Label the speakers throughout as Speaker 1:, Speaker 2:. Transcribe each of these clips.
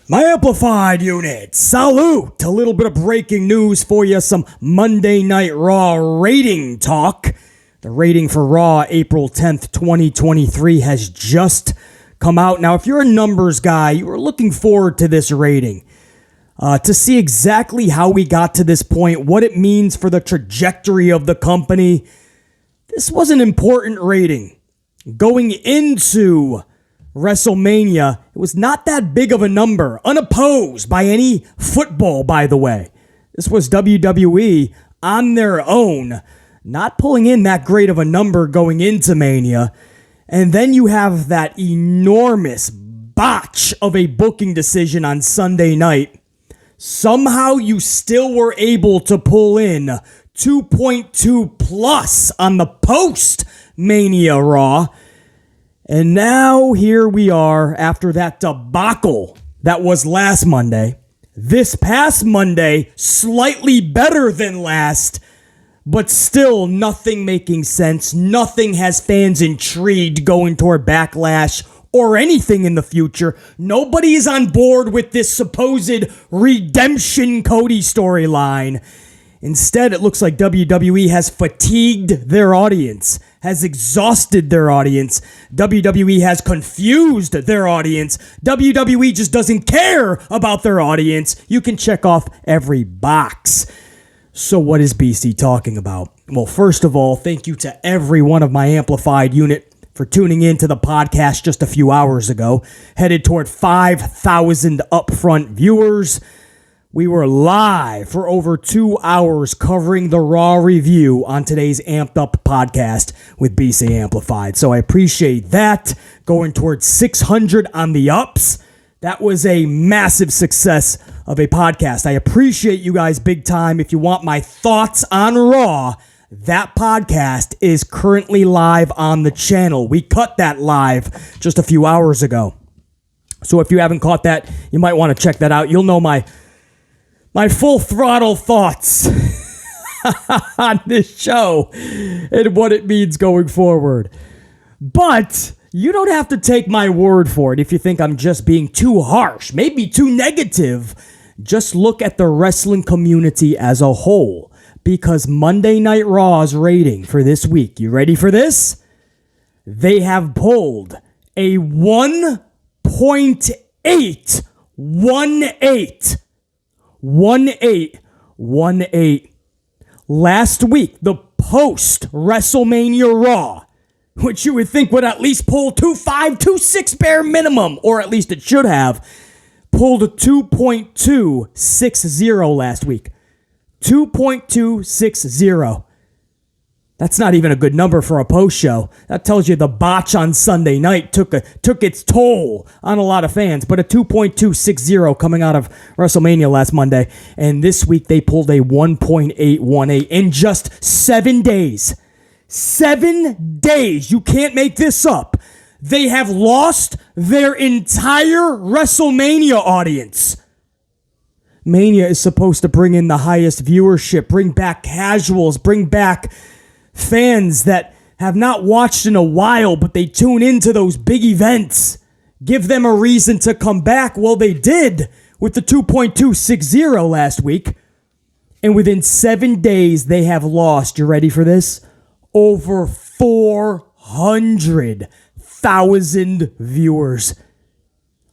Speaker 1: My amplified unit, salute! A little bit of breaking news for you, some Monday Night Raw rating talk. The rating for Raw April 10th, 2023 has just come out. Now, if you're a numbers guy, you were looking forward to this rating. To see exactly how we got to this point, what it means for the trajectory of the company. This was an important rating. Going into WrestleMania, it was not that big of a number, unopposed by any football, by the way. This was WWE on their own, not pulling in that great of a number going into Mania. And then you have that enormous botch of a booking decision on Sunday night. Somehow you still were able to pull in 2.2 plus on the post-Mania Raw. And now here we are after that debacle that was last Monday. This past Monday, slightly better than last, but still nothing making sense. Nothing has fans intrigued going toward Backlash or anything in the future. Nobody is on board with this supposed redemption Cody storyline. Instead, it looks like WWE has fatigued their audience, has exhausted their audience. WWE has confused their audience. WWE just doesn't care about their audience. You can check off every box. So what is BC talking about? Well, first of all, thank you to every one of my amplified unit for tuning in to the podcast just a few hours ago. Headed toward 5,000 upfront viewers. We were live for over 2 hours covering the Raw review on today's Amped Up podcast with BC Amplified. So I appreciate that. Going towards 600 on the ups. That was a massive success of a podcast. I appreciate you guys big time. If you want my thoughts on Raw, that podcast is currently live on the channel. We cut that live just a few hours ago. So if you haven't caught that, you might want to check that out. You'll know my full throttle thoughts on this show and what it means going forward. But you don't have to take my word for it if you think I'm just being too harsh, maybe too negative. Just look at the wrestling community as a whole, because Monday Night Raw's rating for this week, you ready for this? They have pulled a 1.818. 1818. Last week, the post-WrestleMania Raw, which you would think would at least pull 2.5, 2.6 bare minimum, or at least it should have, pulled a 2.260 last week. 2.260. That's not even a good number for a post show. That tells you the botch on Sunday night took its toll on a lot of fans. But a 2.260 coming out of WrestleMania last Monday. And this week they pulled a 1.818 in just 7 days. 7 days. You can't make this up. They have lost their entire WrestleMania audience. Mania is supposed to bring in the highest viewership, bring back casuals, bring back fans that have not watched in a while, but they tune into those big events. Give them a reason to come back. Well, they did with the 2.260 last week. And within 7 days, they have lost, you ready for this? Over 400,000 viewers.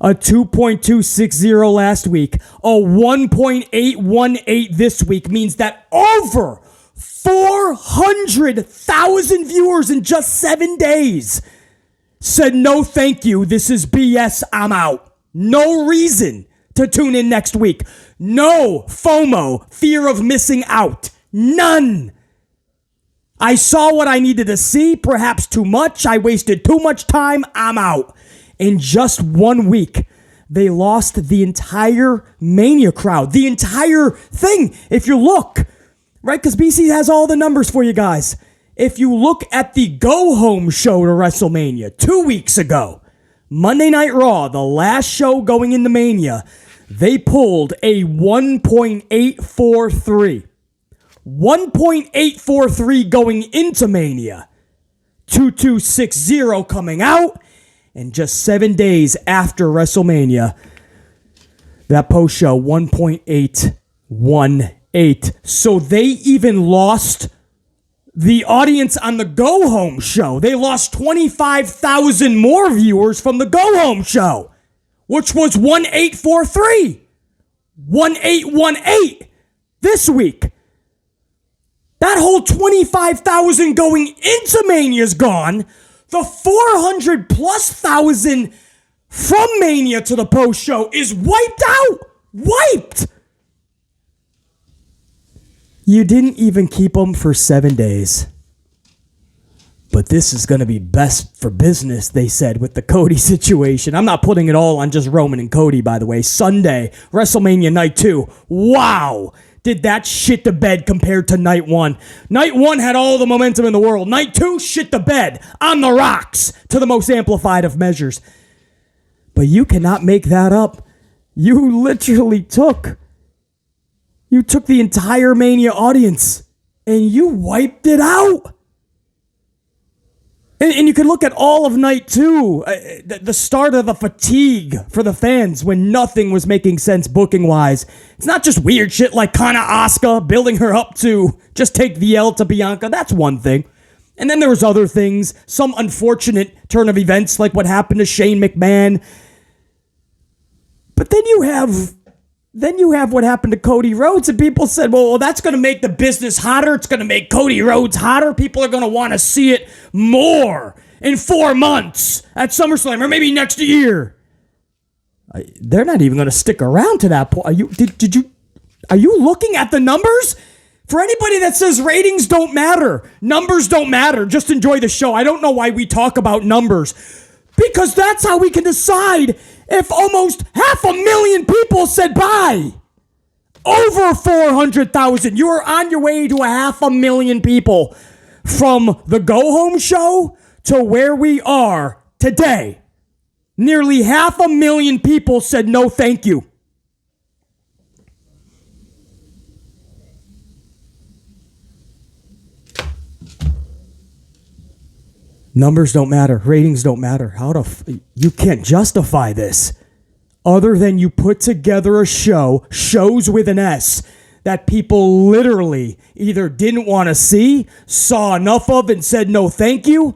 Speaker 1: A 2.260 last week, a 1.818 this week means that over 400,000 viewers in just 7 days said, no, thank you. This is BS. I'm out. No reason to tune in next week. No FOMO, fear of missing out. None. I saw what I needed to see, perhaps too much. I wasted too much time. I'm out. In just 1 week, they lost the entire Mania crowd. The entire thing. If you look, right? Because BC has all the numbers for you guys. If you look at the go-home show to WrestleMania 2 weeks ago, Monday Night Raw, the last show going into Mania, they pulled a 1.843. 1.843 going into Mania. 2.260 coming out. And just 7 days after WrestleMania, That post show, 1.818. So they even lost the audience on the Go Home show. They lost 25,000 more viewers from the Go Home show, which was 1843. 1818 this week. That whole 25,000 going into Mania's gone. The 400 plus thousand from Mania to the post show is wiped out. Wiped. You didn't even keep them for 7 days. But this is going to be best for business, they said, with the Cody situation. I'm not putting it all on just Roman and Cody, by the way. Sunday, WrestleMania Night 2. Wow. Did that shit the bed compared to Night 1. Night 1 had all the momentum in the world. Night 2 shit the bed on the rocks to the most amplified of measures. But you cannot make that up. You literally took the entire Mania audience and you wiped it out. And you can look at all of Night 2, the start of the fatigue for the fans when nothing was making sense booking-wise. It's not just weird shit like Kana Asuka building her up to just take the L to Bianca. That's one thing. And then there was other things, some unfortunate turn of events like what happened to Shane McMahon. But then you have what happened to Cody Rhodes, and people said, well, that's going to make the business hotter. It's going to make Cody Rhodes hotter. People are going to want to see it more in 4 months at SummerSlam or maybe next year. They're not even going to stick around to that point. Are you looking at the numbers? For anybody that says ratings don't matter, numbers don't matter, just enjoy the show. I don't know why we talk about numbers, because that's how we can decide if almost 500,000 people said bye. Over 400,000. You are on your way to 500,000 people from the Go Home show to where we are today. Nearly 500,000 people said no thank you. Numbers don't matter. Ratings don't matter. You can't justify this other than you put together a shows with an S, that people literally either didn't want to see, saw enough of and said no thank you,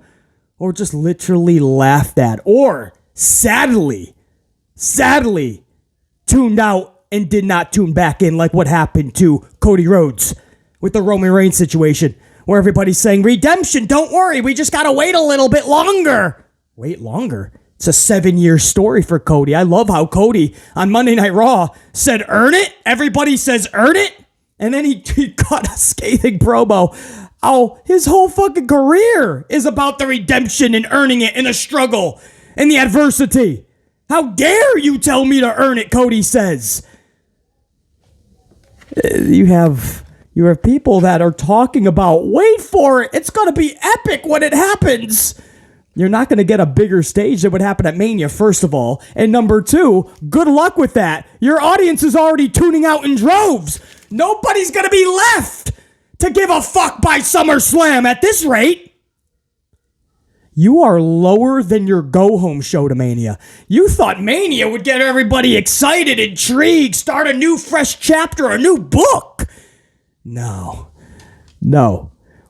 Speaker 1: or just literally laughed at, or sadly tuned out and did not tune back in, like what happened to Cody Rhodes with the Roman Reigns situation, where everybody's saying, redemption, don't worry, we just gotta wait a little bit longer. Wait longer? It's a 7-year story for Cody. I love how Cody on Monday Night Raw said, earn it. Everybody says, earn it. And then he cut a scathing promo. Oh, his whole fucking career is about the redemption and earning it in the struggle and the adversity. How dare you tell me to earn it, Cody says. You have people that are talking about, wait for it, it's going to be epic when it happens. You're not going to get a bigger stage than would happen at Mania, first of all. And number two, good luck with that. Your audience is already tuning out in droves. Nobody's going to be left to give a fuck by SummerSlam at this rate. You are lower than your go-home show to Mania. You thought Mania would get everybody excited, intrigued, start a new fresh chapter, a new book. No.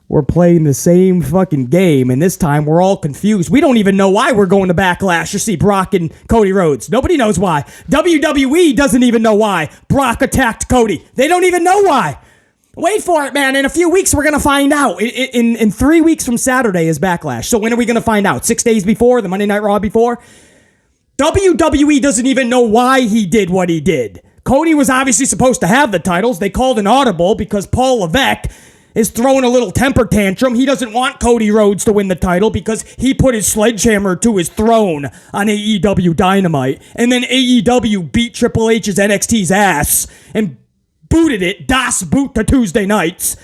Speaker 1: We're playing the same fucking game, and this time we're all confused. We don't even know why we're going to Backlash to see Brock and Cody Rhodes. Nobody knows why. WWE doesn't even know why Brock attacked Cody. They don't even know why. Wait for it, man. In a few weeks, we're going to find out. In 3 weeks from Saturday is Backlash. So when are we going to find out? 6 days before? The Monday Night Raw before? WWE doesn't even know why he did what he did. Cody was obviously supposed to have the titles. They called an audible because Paul Levesque is throwing a little temper tantrum. He doesn't want Cody Rhodes to win the title because he put his sledgehammer to his throne on AEW Dynamite. And then AEW beat Triple H's NXT's ass and booted it, Das Boot to Tuesday nights.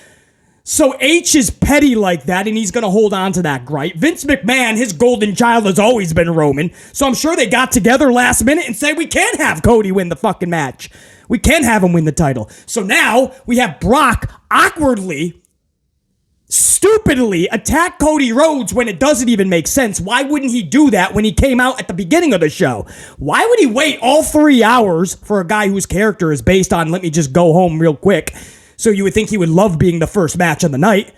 Speaker 1: So H is petty like that, and he's going to hold on to that gripe. Vince McMahon, his golden child has always been Roman, so I'm sure they got together last minute and said, we can't have Cody win the fucking match. We can't have him win the title. So now we have Brock awkwardly stupidly attack Cody Rhodes when it doesn't even make sense. Why wouldn't he do that when he came out at the beginning of the show? Why would he wait all 3 hours for a guy whose character is based on, let me just go home real quick? So you would think he would love being the first match of the night.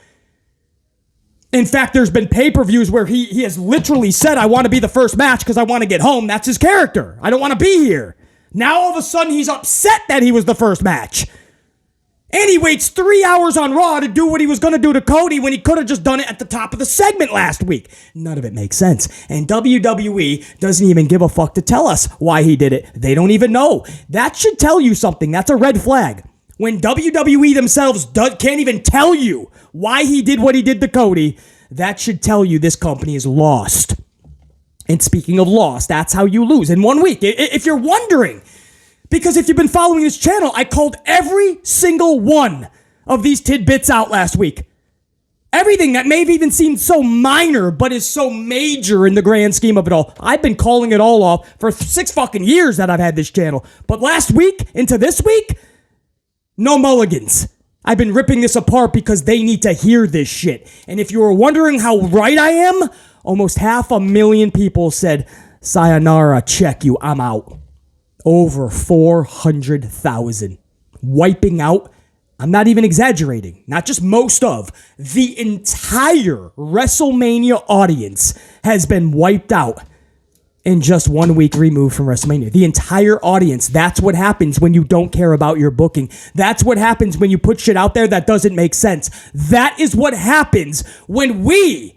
Speaker 1: In fact, there's been pay-per-views where he has literally said, I want to be the first match because I want to get home. That's his character. I don't want to be here. Now all of a sudden he's upset that he was the first match. And he waits 3 hours on Raw to do what he was going to do to Cody when he could have just done it at the top of the segment last week. None of it makes sense. And WWE doesn't even give a fuck to tell us why he did it. They don't even know. That should tell you something. That's a red flag. When WWE themselves can't even tell you why he did what he did to Cody, that should tell you this company is lost. And speaking of lost, that's how you lose in 1 week. If you're wondering, because if you've been following this channel, I called every single one of these tidbits out last week. Everything that may have even seemed so minor, but is so major in the grand scheme of it all. I've been calling it all off for 6 fucking years that I've had this channel. But last week into this week, no mulligans. I've been ripping this apart because they need to hear this shit. And if you were wondering how right I am, almost 500,000 people said, sayonara, check you, I'm out. Over 400,000. Wiping out, I'm not even exaggerating, not just most of, the entire WrestleMania audience has been wiped out in just 1 week removed from WrestleMania. The entire audience. That's what happens when you don't care about your booking. That's what happens when you put shit out there that doesn't make sense. That is what happens when we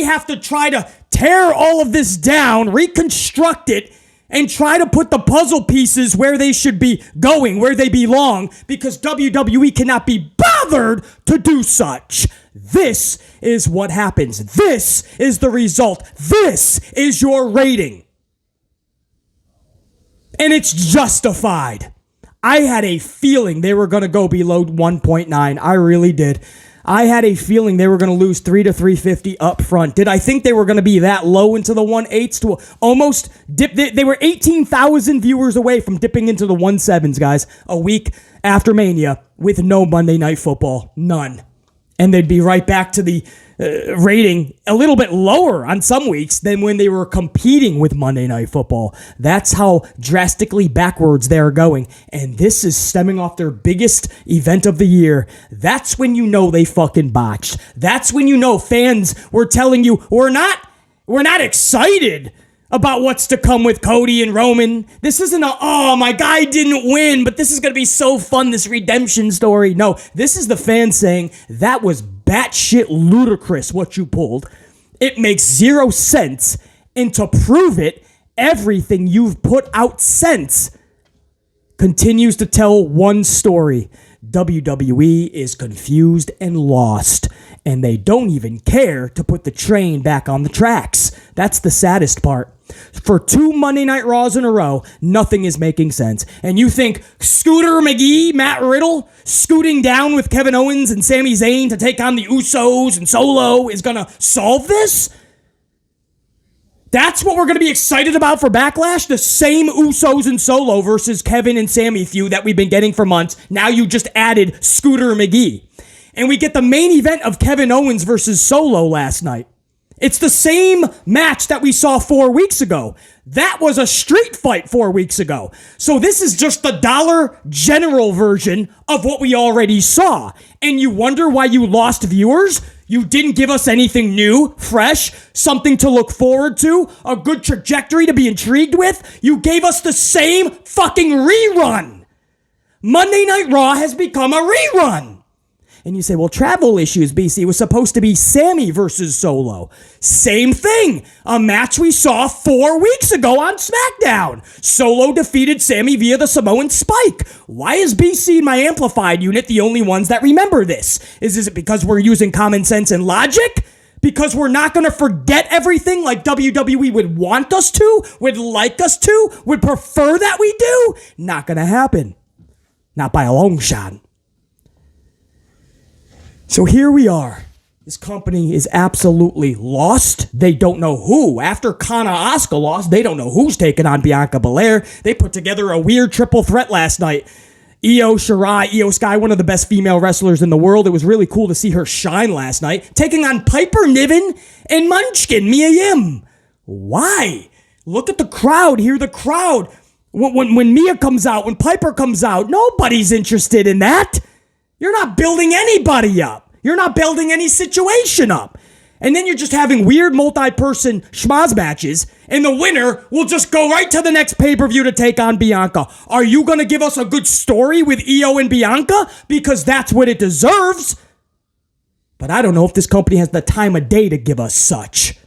Speaker 1: have to try to tear all of this down, reconstruct it, and try to put the puzzle pieces where they should be going, where they belong, because WWE cannot be bothered to do such. This is what happens. This is the result. This is your rating. And it's justified. I had a feeling they were going to go below 1.9. I really did. I had a feeling they were going to lose 3 to 350 up front. Did I think they were going to be that low into the 1.8s to almost dip? They were 18,000 viewers away from dipping into the 1.7s, guys, a week after Mania with no Monday Night Football. None. And they'd be right back to the rating a little bit lower on some weeks than when they were competing with Monday Night Football. That's how drastically backwards they're going. And this is stemming off their biggest event of the year. That's when you know they fucking botched. That's when you know fans were telling you, we're not excited about what's to come with Cody and Roman. This isn't my guy didn't win, but this is going to be so fun, this redemption story. No, this is the fans saying, that was batshit ludicrous what you pulled. It makes 0 sense. And to prove it, everything you've put out since continues to tell one story. WWE is confused and lost, and they don't even care to put the train back on the tracks. That's the saddest part. For 2 Monday Night Raws in a row, nothing is making sense. And you think Scooter McGee, Matt Riddle, scooting down with Kevin Owens and Sami Zayn to take on the Usos and Solo is going to solve this? That's what we're going to be excited about for Backlash? The same Usos and Solo versus Kevin and Sami feud that we've been getting for months. Now you just added Scooter McGee. And we get the main event of Kevin Owens versus Solo last night. It's the same match that we saw 4 weeks ago. That was a street fight 4 weeks ago. So this is just the Dollar General version of what we already saw. And you wonder why you lost viewers? You didn't give us anything new, fresh, something to look forward to, a good trajectory to be intrigued with. You gave us the same fucking rerun. Monday Night Raw has become a rerun. And you say, well, travel issues, BC. It was supposed to be Sami versus Solo. Same thing. A match we saw 4 weeks ago on SmackDown. Solo defeated Sami via the Samoan Spike. Why is BC and my amplified unit the only ones that remember this? Is it because we're using common sense and logic? Because we're not going to forget everything like WWE would want us to, would like us to, would prefer that we do? Not going to happen. Not by a long shot. So here we are. This company is absolutely lost. They don't know who. After Kana Asuka lost, they don't know who's taking on Bianca Belair. They put together a weird triple threat last night. Io Shirai, Io Sky, one of the best female wrestlers in the world. It was really cool to see her shine last night, taking on Piper Niven and Munchkin, Mia Yim. Why? Look at the crowd, hear the crowd. When Mia comes out, when Piper comes out, nobody's interested in that. You're not building anybody up. You're not building any situation up. And then you're just having weird multi-person schmaz matches, and the winner will just go right to the next pay-per-view to take on Bianca. Are you going to give us a good story with Io and Bianca? Because that's what it deserves. But I don't know if this company has the time of day to give us such.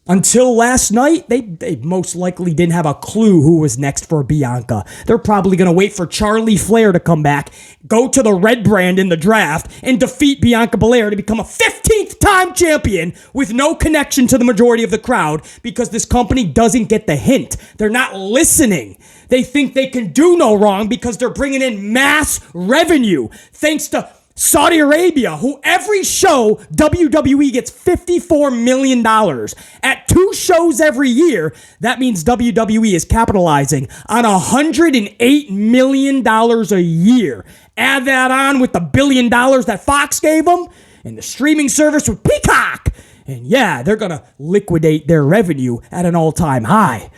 Speaker 1: Until last night, they most likely didn't have a clue who was next for Bianca. They're probably going to wait for Charlie Flair to come back, go to the red brand in the draft, and defeat Bianca Belair to become a 15th time champion with no connection to the majority of the crowd because this company doesn't get the hint. They're not listening. They think they can do no wrong because they're bringing in mass revenue thanks to Saudi Arabia, who every show WWE gets $54 million. At 2 shows every year, that means WWE is capitalizing on $108 million a year. Add that on with the $1 billion that Fox gave them and the streaming service with Peacock. And yeah, they're going to liquidate their revenue at an all-time high.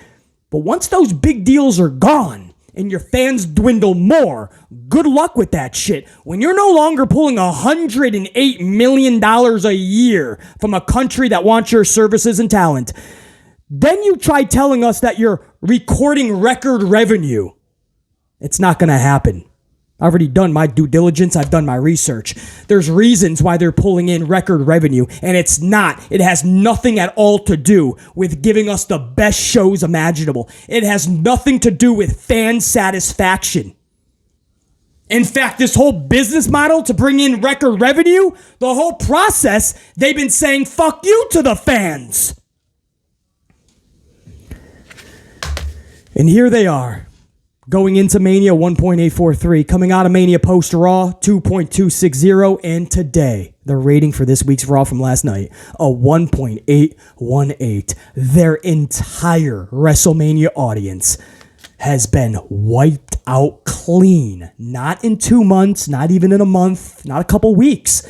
Speaker 1: But once those big deals are gone, and your fans dwindle more, good luck with that shit. When you're no longer pulling $108 million a year from a country that wants your services and talent, then you try telling us that you're recording record revenue. It's not going to happen. I've already done my due diligence. I've done my research. There's reasons why they're pulling in record revenue, and it has nothing at all to do with giving us the best shows imaginable. It has nothing to do with fan satisfaction. In fact, this whole business model to bring in record revenue, the whole process, they've been saying fuck you to the fans. And here they are. Going into Mania 1.843, coming out of Mania post-Raw 2.260, and today, the rating for this week's Raw from last night, a 1.818. Their entire WrestleMania audience has been wiped out clean. Not in 2 months, not even in a month, not a couple weeks.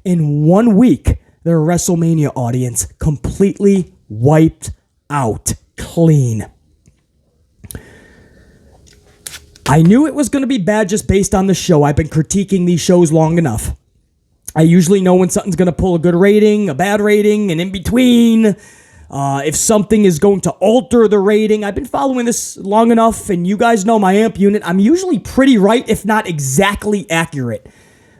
Speaker 1: In 1 week, their WrestleMania audience completely wiped out clean. I knew it was going to be bad just based on the show. I've been critiquing these shows long enough. I usually know when something's going to pull a good rating, a bad rating, and in between. If something is going to alter the rating. I've been following this long enough, and you guys know my amp unit. I'm usually pretty right, if not exactly accurate.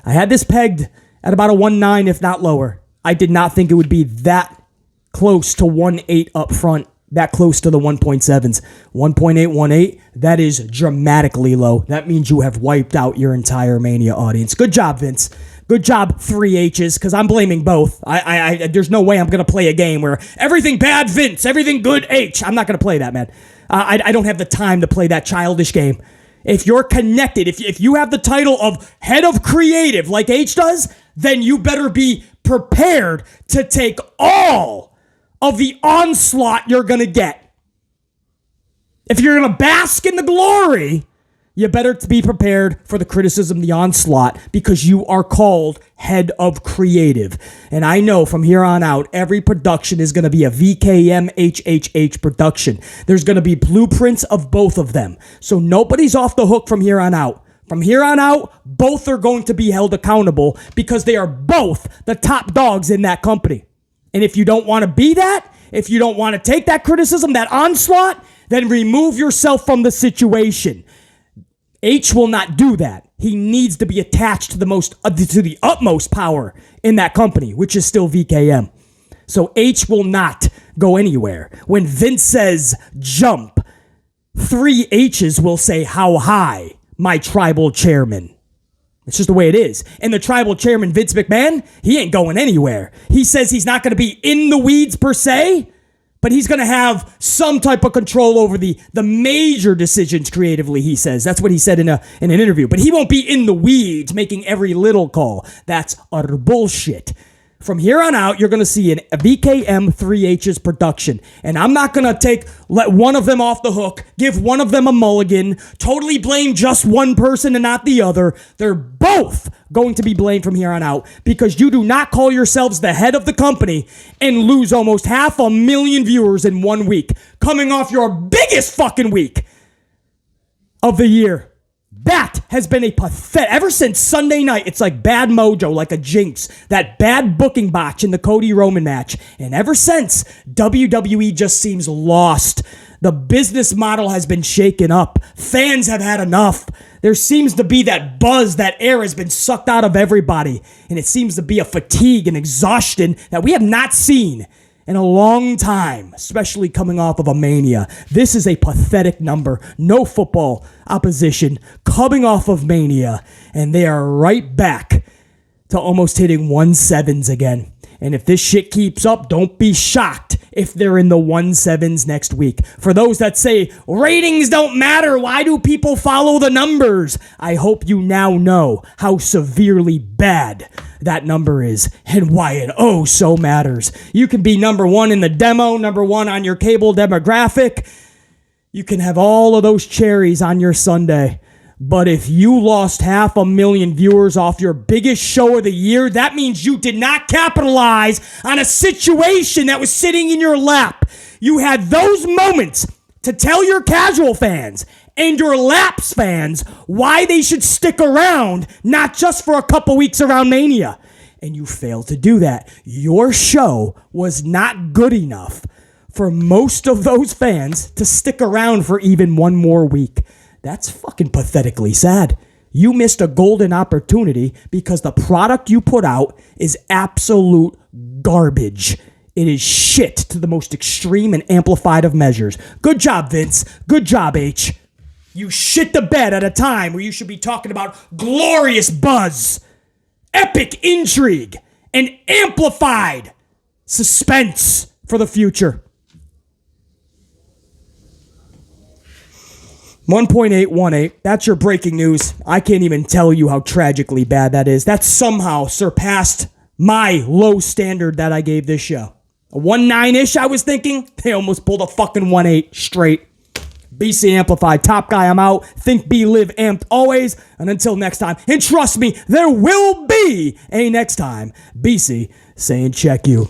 Speaker 1: I had this pegged at about a 1.9, if not lower. I did not think it would be that close to 1.8 up front. That close to the 1.7s. 1.818, that is dramatically low. That means you have wiped out your entire Mania audience. Good job, Vince. Good job, 3 H's, because I'm blaming both. There's no way I'm going to play a game where everything bad, Vince, everything good, H. I'm not going to play that, man. I don't have the time to play that childish game. If you're connected, if you have the title of head of creative like H does, then you better be prepared to take all of the onslaught you're going to get. If you're going to bask in the glory, you better be prepared for the criticism, the onslaught, because you are called head of creative. And I know from here on out, every production is going to be a VKM HHH production. There's going to be blueprints of both of them. So nobody's off the hook from here on out. From here on out, both are going to be held accountable because they are both the top dogs in that company. And if you don't want to be that, if you don't want to take that criticism, that onslaught, then remove yourself from the situation. H will not do that. He needs to be attached to the utmost power in that company, which is still VKM. So H will not go anywhere. When Vince says jump, 3 H's will say how high, my tribal chairman. It's just the way it is. And the tribal chairman, Vince McMahon, he ain't going anywhere. He says he's not going to be in the weeds per se, but he's going to have some type of control over the major decisions creatively, he says. That's what he said in an interview. But he won't be in the weeds making every little call. That's utter bullshit. From here on out, you're going to see a VKM 3H's production. And I'm not going to let one of them off the hook, give one of them a mulligan, totally blame just one person and not the other. They're both going to be blamed from here on out because you do not call yourselves the head of the company and lose almost 500,000 viewers in 1 week, coming off your biggest fucking week of the year. That has been a pathetic, ever since Sunday night, it's like bad mojo, like a jinx, that bad booking botch in the Cody Roman match. And ever since, WWE just seems lost. The business model has been shaken up. Fans have had enough. There seems to be that buzz, that air has been sucked out of everybody. And it seems to be a fatigue and exhaustion that we have not seen in a long time, especially coming off of a Mania. This is a pathetic number. No football opposition coming off of Mania. And they are right back to almost hitting 1.7s again. And if this shit keeps up, don't be shocked if they're in the 1.7s next week. For those that say, ratings don't matter, why do people follow the numbers? I hope you now know how severely bad that number is and why it oh so matters. You can be number one in the demo, number one on your cable demographic. You can have all of those cherries on your Sunday. But if you lost 500,000 viewers off your biggest show of the year, that means you did not capitalize on a situation that was sitting in your lap. You had those moments to tell your casual fans and your lapse fans why they should stick around, not just for a couple weeks around Mania. And you failed to do that. Your show was not good enough for most of those fans to stick around for even one more week. That's fucking pathetically sad. You missed a golden opportunity because the product you put out is absolute garbage. It is shit to the most extreme and amplified of measures. Good job, Vince. Good job, H. You shit the bed at a time where you should be talking about glorious buzz, epic intrigue, and amplified suspense for the future. 1.818. That's your breaking news. I can't even tell you how tragically bad that is. That somehow surpassed my low standard that I gave this show. A 1.9-ish, I was thinking. They almost pulled a fucking 1.8 straight. BC Amplified. Top guy, I'm out. Think, be, live, amped always. And until next time. And trust me, there will be a next time. BC saying check you.